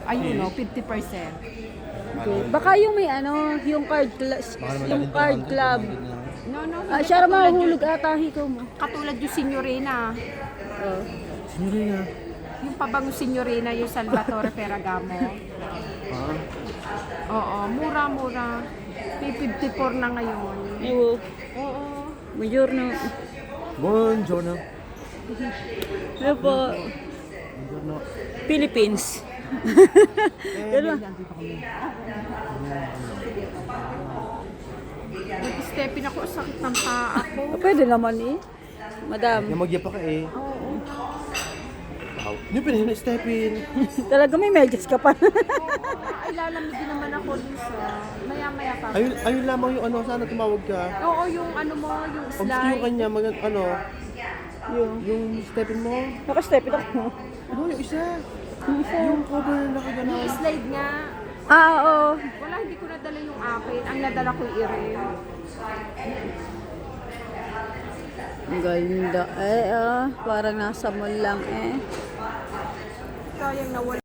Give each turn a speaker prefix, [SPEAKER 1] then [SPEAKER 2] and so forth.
[SPEAKER 1] Ayun o, 50%.
[SPEAKER 2] Okay. Baka yung may ano, yung card club.
[SPEAKER 1] No,
[SPEAKER 2] Ah,
[SPEAKER 1] hindi
[SPEAKER 2] siya
[SPEAKER 1] katulad
[SPEAKER 2] mahulog ata hikaw mo.
[SPEAKER 1] Katulad yung Signorina.
[SPEAKER 2] Oh.
[SPEAKER 3] Signorina.
[SPEAKER 1] Yung pabango Signorina, yung Salvatore Ferragamo.
[SPEAKER 3] Ah?
[SPEAKER 1] Oo, mura-mura. P54 na ngayon.
[SPEAKER 2] Oo.
[SPEAKER 1] Oo.
[SPEAKER 2] Buongiorno.
[SPEAKER 3] Buongiorno.
[SPEAKER 2] Ano po?
[SPEAKER 3] Buongiorno.
[SPEAKER 2] Philippines. Dalawa.
[SPEAKER 1] Nag-stepin ako, sakit ng paa ako.
[SPEAKER 2] Pwede naman eh. Madam.
[SPEAKER 3] Yung magya pa ka eh.
[SPEAKER 1] Oo.
[SPEAKER 3] Wow. Yung pinahina stepin.
[SPEAKER 2] Talaga may medyas ka pa.
[SPEAKER 1] Ay, lalamig din naman ako dun sa maya-maya pa.
[SPEAKER 3] Ayun lamang yung ano, sana tumawag ka.
[SPEAKER 1] Oo, yung ano mo, yung
[SPEAKER 3] Pag gusto yung
[SPEAKER 1] slide.
[SPEAKER 3] kanya, yung stepin mo.
[SPEAKER 2] Nakastep ako.
[SPEAKER 3] Ano, yung isa. Yung cover na nakaganaw.
[SPEAKER 1] Yung slide nga.
[SPEAKER 2] Ah, oo.
[SPEAKER 1] Wala, hindi ko nadala yung akin. Ang nadala ko yung earring.
[SPEAKER 2] Ang ganda. Parang nasa mall lang eh.
[SPEAKER 1] Sayang nawala.